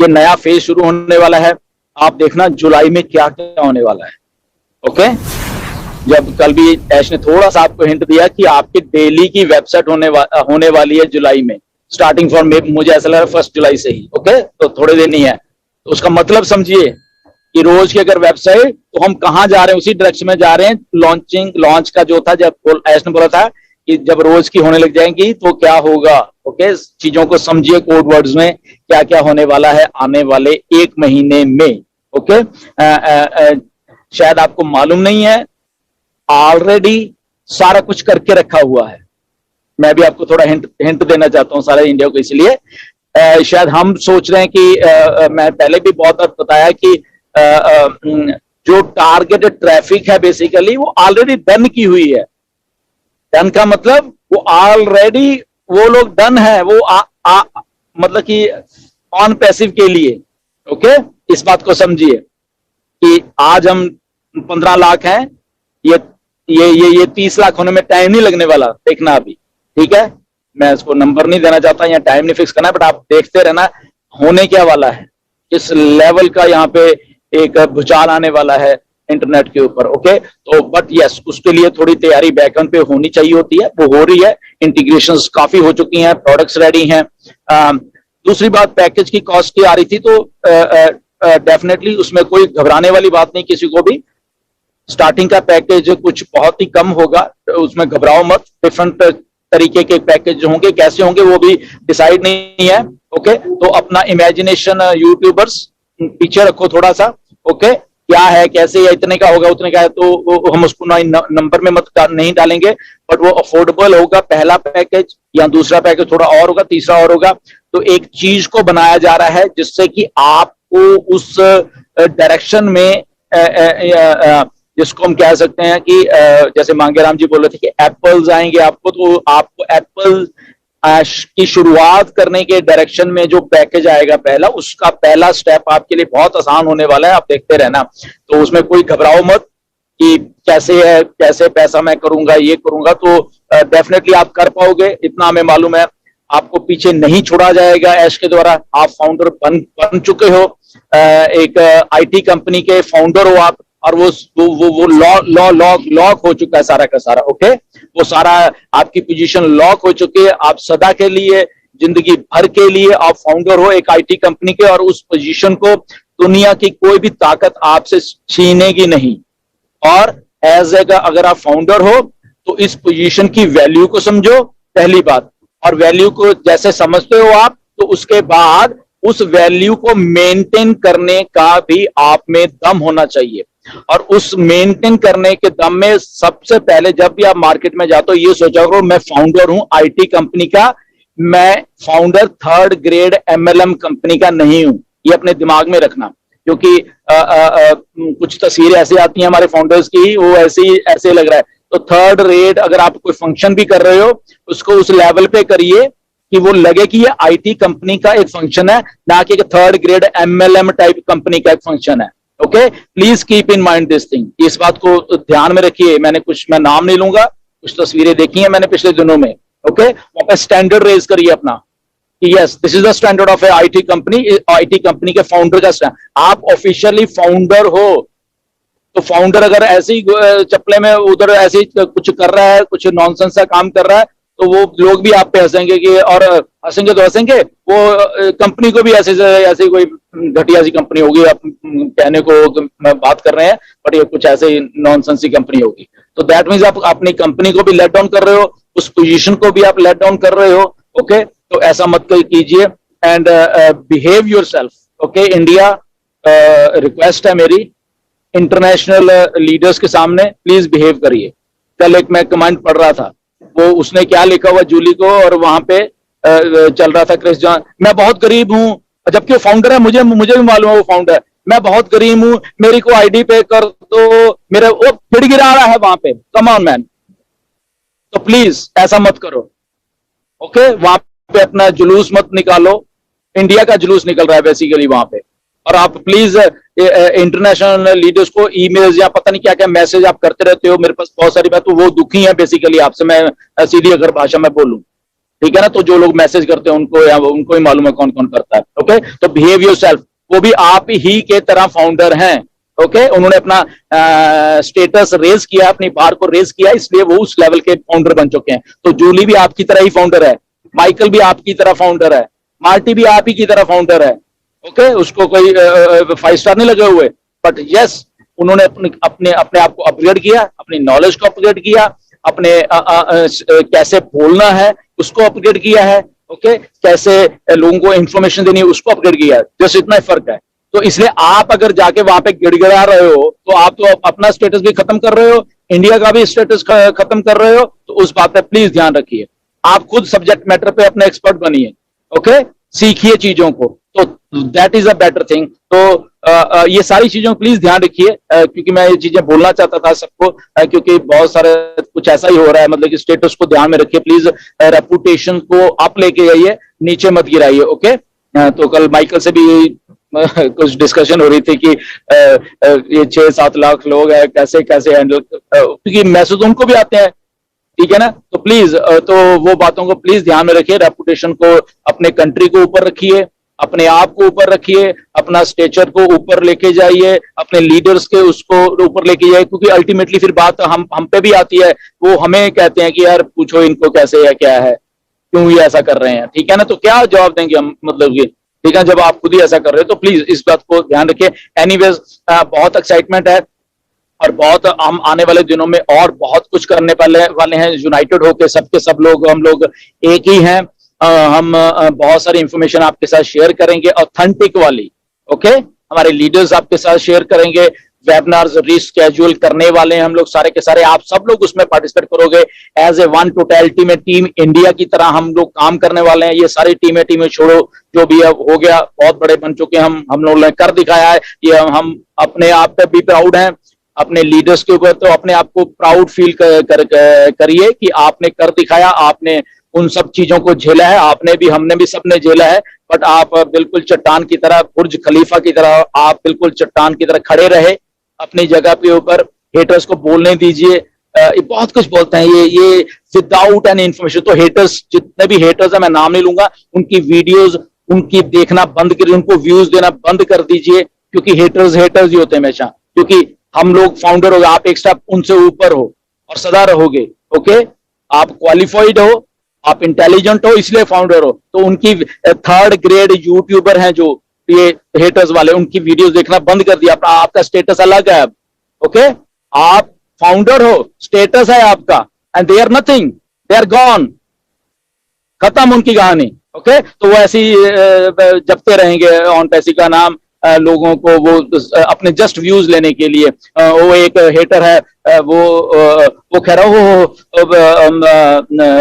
ये नया फेज शुरू होने वाला है। आप देखना जुलाई में क्या क्या होने वाला है। ओके, जब कल भी ऐश ने थोड़ा सा आपको हिंट दिया कि आपकी डेली की वेबसाइट होने वाली है जुलाई में, स्टार्टिंग फ्रॉम, मुझे ऐसा लग रहा है 1 जुलाई से ही। ओके, तो थोड़े दिन ही है, तो उसका मतलब समझिए कि रोज की अगर वेबसाइट, तो हम कहां जा रहे हैं, उसी डायरेक्शन में जा रहे हैं। लॉन्च का जो था, जब ऐश ने बोला था कि जब रोज की होने लग जाएंगी तो क्या होगा। ओके, चीजों को समझिए कोड वर्ड्स में, क्या क्या होने वाला है आने वाले 1 महीने में। ओके, शायद आपको मालूम नहीं है, ऑलरेडी सारा कुछ करके रखा हुआ है। मैं भी आपको थोड़ा हिंट देना चाहता हूं सारे इंडिया को, इसलिए शायद हम सोच रहे हैं कि मैं पहले भी बहुत बार बताया कि जो टारगेटेड ट्रैफिक है बेसिकली वो ऑलरेडी डन की हुई है। डन का मतलब वो ऑलरेडी वो लोग डन है, वो मतलब कि ऑन पैसिव के लिए। ओके, इस बात को समझिए कि आज हम 15 लाख हैं, ये 30 लाख होने में टाइम नहीं लगने वाला, देखना अभी। ठीक है, मैं इसको नंबर नहीं देना चाहता या टाइम नहीं फिक्स करना, बट आप देखते रहना होने क्या वाला है, इस लेवल का यहाँ पे एक भूचाल आने वाला है इंटरनेट के ऊपर। ओके, तो बट यस, उसके लिए थोड़ी तैयारी बैकएंड पे होनी चाहिए होती है, वो हो रही है। इंटीग्रेशंस काफी हो चुकी हैं, प्रोडक्ट्स रेडी हैं। दूसरी बात, पैकेज की कॉस्ट की आ रही थी, तो डेफिनेटली उसमें कोई घबराने वाली बात नहीं किसी को भी। स्टार्टिंग का पैकेज कुछ बहुत ही कम होगा, उसमें घबराओ मत। डिफरेंट तरीके के पैकेज होंगे, कैसे होंगे वो भी डिसाइड नहीं है। ओके, तो अपना इमेजिनेशन यूट्यूबर्स पीछे रखो थोड़ा सा। ओके, क्या है, कैसे है, इतने का होगा, उतने का है, तो हम उसको नंबर में मत नहीं डालेंगे, बट वो अफोर्डेबल होगा। पहला पैकेज या दूसरा पैकेज थोड़ा और होगा, तीसरा और होगा। तो एक चीज को बनाया जा रहा है जिससे कि आपको उस डायरेक्शन में जिसको हम कह सकते हैं कि जैसे मांगेराम जी बोल रहे थे कि एप्पल्स आएंगे आपको, तो आपको एप्पल की शुरुआत करने के डायरेक्शन में जो पैकेज आएगा पहला, उसका पहला स्टेप आपके लिए बहुत आसान होने वाला है। आप देखते रहना, तो उसमें कोई घबराओ मत कि कैसे है, कैसे पैसा मैं करूंगा, ये करूंगा। तो डेफिनेटली आप कर पाओगे, इतना हमें मालूम है। आपको पीछे नहीं छोड़ा जाएगा ऐश के द्वारा। आप फाउंडर बन चुके हो, एक आईटी कंपनी के फाउंडर हो आप, और वो लॉक हो चुका है सारा का सारा। ओके, वो सारा आपकी पोजीशन लॉक हो चुकी है। आप सदा के लिए, जिंदगी भर के लिए आप फाउंडर हो एक आईटी कंपनी के, और उस पोजीशन को दुनिया की कोई भी ताकत आपसे छीनेगी नहीं। और एज ए अगर आप फाउंडर हो तो इस पोजीशन की वैल्यू को समझो, पहली बात। और वैल्यू को जैसे समझते हो आप, तो उसके बाद उस वैल्यू को मेंटेन करने का भी आप में दम होना चाहिए। और उस मेंटेन करने के दम में सबसे पहले जब भी आप मार्केट में जाते हो, ये सोचा करो मैं फाउंडर हूं आईटी कंपनी का, मैं founder 3rd grade MLM company का नहीं हूं। ये अपने दिमाग में रखना, क्योंकि कुछ तस्वीरें ऐसी आती हैं हमारे फाउंडर्स की, वो ऐसे लग रहा है। तो 3rd रेट अगर आप कोई फंक्शन भी कर रहे हो, उसको उस लेवल पे करिए कि वो लगे कि ये आईटी कंपनी का एक फंक्शन है, ना कि 3rd grade MLM type company का एक फंक्शन है। Okay, please keep in mind this thing, इस बात को ध्यान में रखिए। मैं नाम नहीं लूंगा, कुछ तस्वीरें देखी हैं मैंने पिछले दिनों में। ओके, वहां पे स्टैंडर्ड रेज करिए अपना कि yes, this is the standard of A IT company. IT company के फाउंडर का आप ऑफिशियली फाउंडर हो, तो फाउंडर अगर ऐसे ही चप्पले में उधर ऐसे ही कुछ कर रहा है, कुछ नॉनसेंस का काम कर रहा है, तो वो लोग भी आप पे हंसेंगे कि, और हंसेंगे तो हंसेंगे, वो कंपनी को भी ऐसे कोई घटिया सी कंपनी होगी, आप कहने को बात कर रहे हैं, बट ये कुछ ऐसे नॉनसेंस कंपनी होगी। तो दैट मीन्स आप अपनी कंपनी को भी लेट डाउन कर रहे हो, उस पोजीशन को भी आप लेट डाउन कर रहे हो। ओके, तो ऐसा मत कीजिए, and behave yourself. Okay, India, request है मेरी, इंटरनेशनल लीडर्स के सामने प्लीज बिहेव करिए। कल एक मैं कमेंट पढ़ रहा था, वो उसने क्या लिखा हुआ जूली को, और वहां पे चल रहा था क्रिस जॉन, मैं बहुत गरीब हूं, जबकि वो फाउंडर है, मुझे भी मालूम है वो फाउंडर है। मैं बहुत गरीब हूं, मेरी को आईडी पे कर दो, मेरे वो फिर गिरा रहा है वहां पे। कम ऑन मैन, तो प्लीज ऐसा मत करो। ओके, वहां पे अपना जुलूस मत निकालो, इंडिया का जुलूस निकल रहा है बेसिकली वहां पे। और आप प्लीज इंटरनेशनल लीडर्स को ईमेल्स या पता नहीं क्या क्या मैसेज आप करते रहते हो, मेरे पास बहुत सारी बात, तो वो दुखी है बेसिकली आपसे, मैं सीधी अगर भाषा में बोलूं। ठीक है ना। तो जो लोग मैसेज करते हैं उनको या उनको ही मालूम है कौन कौन करता है। ओके, तो बिहेव योरसेल्फ, वो भी आप ही के तरह फाउंडर हैं। ओके, उन्होंने अपना स्टेटस रेज किया, अपनी बार को रेज किया, इसलिए वो उस लेवल के फाउंडर बन चुके हैं। तो जूली भी आपकी तरह ही फाउंडर है, माइकल भी आपकी तरह फाउंडर है, मार्टी भी आप ही की तरह फाउंडर है। ओके, उसको कोई 5 स्टार नहीं लगे हुए, बट यस, उन्होंने अपने अपने आप को अपग्रेड किया, अपनी नॉलेज को अपग्रेड किया, अपने कैसे बोलना है उसको अपग्रेड किया है। ओके, कैसे लोगों को इंफॉर्मेशन देनी है उसको अपग्रेड किया है। जस्ट इतना ही फर्क है। तो इसलिए आप अगर जाके वहां पे गिड़गिड़ा रहे हो तो आप तो अपना स्टेटस भी खत्म कर रहे हो, इंडिया का भी स्टेटस खत्म कर रहे हो। तो उस बात पे प्लीज ध्यान रखिए। आप खुद सब्जेक्ट मैटर पे अपने एक्सपर्ट बनिए। ओके, सीखिए चीजों को, तो that is a better thing. तो ये सारी चीजों प्लीज ध्यान रखिए, क्योंकि मैं ये चीजें बोलना चाहता था सबको, क्योंकि बहुत सारे कुछ ऐसा ही हो रहा है। मतलब कि स्टेटस को ध्यान में रखिए प्लीज, रेपुटेशन को अप लेके जाइए, नीचे मत गिराइए। ओके, तो कल माइकल से भी कुछ डिस्कशन हो रही थी कि ये 6-7 लाख लोग हैं, कैसे कैसे हैंडल, क्योंकि मैसेज उनको भी आते हैं, ठीक है ना। तो प्लीज, तो वो बातों को प्लीज ध्यान में रखिए, रेपुटेशन को, अपने कंट्री को ऊपर रखिए, अपने आप को ऊपर रखिए, अपना स्टेचर को ऊपर लेके जाइए, अपने लीडर्स के उसको ऊपर लेके जाइए, क्योंकि अल्टीमेटली फिर बात हम पे भी आती है। वो हमें कहते हैं कि यार पूछो इनको कैसे है, क्या है, क्यों ये ऐसा कर रहे हैं, ठीक है ना। तो क्या जवाब देंगे हम, मतलब कि ठीक है, जब आप खुद ही ऐसा कर रहे हो। तो प्लीज इस बात को ध्यान रखिए। एनीवेज, बहुत एक्साइटमेंट है और बहुत हम आने वाले दिनों में और बहुत कुछ करने वाले हैं, यूनाइटेड होकर सबके सब लोग, हम लोग एक ही हैं। हम बहुत सारी इंफॉर्मेशन आपके साथ शेयर करेंगे, ऑथेंटिक वाली। ओके, हमारे लीडर्स आपके साथ शेयर करेंगे, वेबिनार्स रीस्केड्यूल करने वाले हैं हम लोग सारे के सारे, आप सब लोग उसमें पार्टिसिपेट करोगे। एज ए वन टोटलिटी में टीम इंडिया की तरह हम लोग काम करने वाले हैं। ये सारी टीमें छोड़ो, जो भी अब हो गया, बहुत बड़े बन चुके हैं हम लोगों ने कर दिखाया है। ये हम अपने आप पे भी प्राउड हैं, अपने लीडर्स के ऊपर। तो अपने आप को प्राउड फील करिए कि आपने कर दिखाया, आपने उन सब चीजों को झेला है, आपने भी, हमने भी, सबने झेला है। बट आप बिल्कुल चट्टान की तरह, बुर्ज खलीफा की तरह, आप बिल्कुल चट्टान की तरह खड़े रहे अपनी जगह पे ऊपर। हेटर्स को बोलने दीजिए, ये बहुत कुछ बोलते हैं, ये विदाउट एन इन्फॉर्मेशन। तो हेटर्स, जितने भी हेटर्स है, मैं नाम नहीं लूंगा, उनकी वीडियोस उनकी देखना बंद करिए, उनको व्यूज देना बंद कर दीजिए, क्योंकि हेटर्स ही होते हैं हमेशा। क्योंकि हम लोग फाउंडर हो गए, आप एक स्टेप उनसे ऊपर हो और सदा रहोगे। ओके, आप क्वालिफाइड हो, आप इंटेलिजेंट हो, इसलिए फाउंडर हो। तो उनकी 3rd ग्रेड यूट्यूबर हैं जो ये हेटर्स वाले, उनकी वीडियोस देखना बंद कर दिया। आपका स्टेटस अलग है अब। ओके, आप फाउंडर हो, स्टेटस है आपका, and they are nothing, they are gone, खत्म उनकी कहानी। ओके, तो वो ऐसी जपते रहेंगे ऑन पैसी का नाम, लोगों को वो अपने जस्ट व्यूज लेने के लिए। वो एक हेटर है, वो कह रहा हो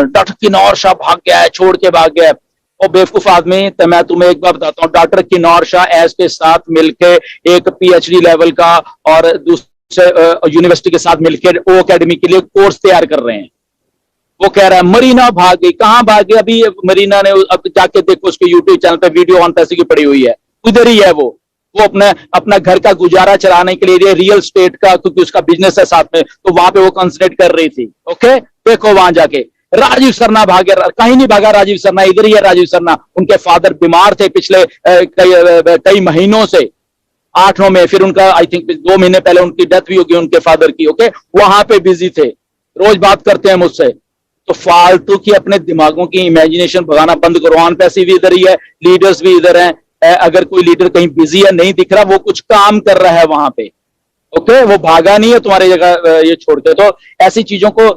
डॉक्टर किन्नौर शाह भाग गया है, छोड़ के भाग गया है। और बेवकूफ आदमी, तो मैं तुम्हें एक बार बताता हूँ, डॉक्टर किन्नौर शाह एस के साथ मिलकर एक PhD लेवल का और दूसरे यूनिवर्सिटी के साथ मिलकर ओ एकेडमी के लिए कोर्स तैयार कर रहे हैं। वो कह रहा है मरीना भाग गई, कहां भाग गई? अभी मरीना ने, अब जाके देखो उसके यूट्यूब चैनल पे वीडियो ऑन पैसे की पड़ी हुई है, उधर ही है वो अपना घर का गुजारा चलाने के लिए रियल स्टेट का, क्योंकि उसका बिजनेस है साथ में, तो वहां पे वो कंसंट्रेट कर रही थी। ओके, देखो वहां जाके राजीव सरना भागे, कहीं नहीं भागा राजीव सरना, इधर ही है राजीव सरना। उनके फादर बीमार थे पिछले कई महीनों से, 8-9 में, फिर उनका आई थिंक 2 महीने पहले उनकी डेथ भी होगी उनके फादर की। ओके, वहां पे बिजी थे, रोज बात करते हैं मुझसे। तो फालतू की अपने दिमागों की इमेजिनेशन भगाना बंद करो। ऑन पैसे भी इधर ही है, लीडर्स भी इधर हैं। अगर कोई लीडर कहीं बिजी है, नहीं दिख रहा, वो कुछ काम कर रहा है वहां पे। ओके, वो भागा नहीं है तुम्हारी जगह ये छोड़ के। तो ऐसी चीजों को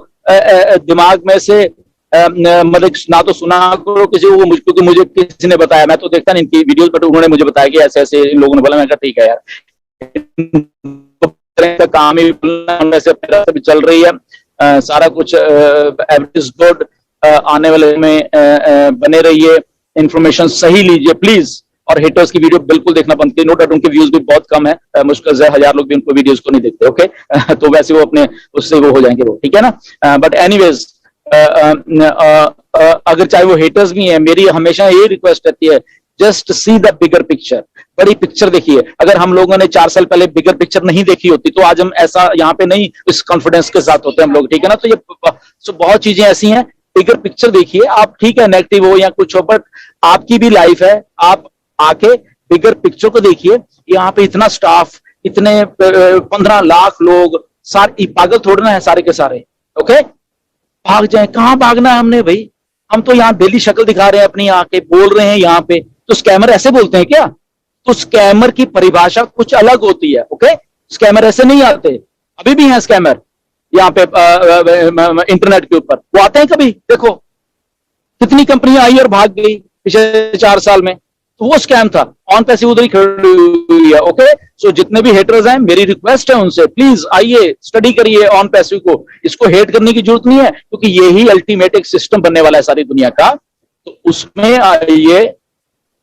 दिमाग में से मतलब ना तो सुना करो किसी को, क्योंकि मुझे किसी ने बताया, मैं तो देखता नहीं इनकी वीडियोस, बट उन्होंने मुझे बताया कि ऐसे ऐसे इन लोगों ने बोला। मैं कहा ठीक है यार, काम ही भी चल रही है, सारा कुछ एवरेज गुड। आने वाले में बने रहिए, इंफॉर्मेशन सही लीजिए प्लीज, और हेटर्स की वीडियो बिल्कुल देखना बंद कीजिए। नो डाउट उनके व्यूज भी बहुत कम है, मुश्किल से 1000 लोग भी उनको वीडियोस को नहीं देखते। ओके, तो वैसे वो अपने उससे वो हो जाएंगे वो, ठीक है ना। बट एनीवेज, अगर चाहे वो हेटर्स भी हैं, मेरी हमेशा ये रिक्वेस्ट रहती है, just see the bigger picture, बड़ी पिक्चर देखिए। अगर हम लोगों ने 4 साल पहले बिगर पिक्चर नहीं देखी होती तो आज हम ऐसा यहाँ पे नहीं इस कॉन्फिडेंस के साथ होते हम लोग, ठीक है ना। तो ये बहुत चीजें ऐसी हैं बिगर पिक्चर देखिए। आप ठीक है नेगेटिव हो या कुछ हो, बट आपकी भी लाइफ है, आप आके बिगर पिक्चर को देखिए। यहाँ पे इतना स्टाफ, इतने 15 लाख लोग, सारे पागल थोड़े ना है सारे के सारे। ओके, भाग जाए, कहां भागना है हमने भाई? हम तो यहाँ डेली शक्ल दिखा रहे हैं अपनी, आके बोल रहे हैं यहाँ पे। तो स्कैमर ऐसे बोलते हैं क्या? तो स्कैमर की परिभाषा कुछ अलग होती है। ओके, स्कैमर ऐसे नहीं आते, अभी भी हैं स्कैमर यहाँ पे इंटरनेट के ऊपर। वो आते हैं कभी? देखो कितनी कंपनियां आई और भाग गई पिछले 4 साल में, तो वो स्कैम था। ऑन पैसिव उधर ही खड़ी हुई है। ओके, सो जितने भी हेटर्स हैं, मेरी रिक्वेस्ट है उनसे, प्लीज आइए स्टडी करिए ऑन पैसिव को। इसको हेट करने की जरूरत नहीं है, क्योंकि यही अल्टीमेट एक सिस्टम बनने वाला है सारी दुनिया का। तो उसमें आइए,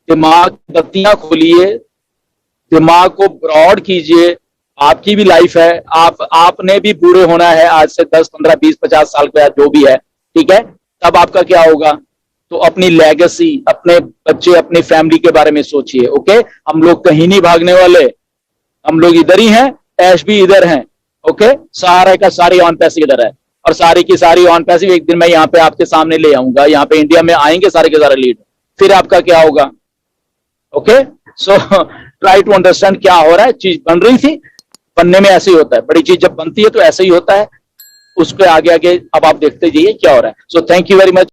दिमाग बत्तियां खोलिए, दिमाग को ब्रॉड कीजिए। आपकी भी लाइफ है, आपने भी बूढ़े होना है आज से 10, 15, 20, 50 साल के बाद, जो भी है, ठीक है। तब आपका क्या होगा? तो अपनी लेगेसी, अपने बच्चे, अपनी फैमिली के बारे में सोचिए। ओके, हम लोग कहीं नहीं भागने वाले, हम लोग इधर ही हैं, ऐश भी इधर हैं। ओके, सारे का सारी ऑन पैसिव इधर है, और सारी की सारी ऑन पैसिव एक दिन मैं यहाँ पे आपके सामने ले आऊंगा। यहाँ पे इंडिया में आएंगे सारे के सारे लीड, फिर आपका क्या होगा? Okay, so try to understand क्या हो रहा है। चीज बन रही थी, बनने में ऐसे ही होता है, बड़ी चीज जब बनती है तो ऐसे ही होता है। उसके आगे आगे अब आप देखते जाइए क्या हो रहा है। So thank you very much.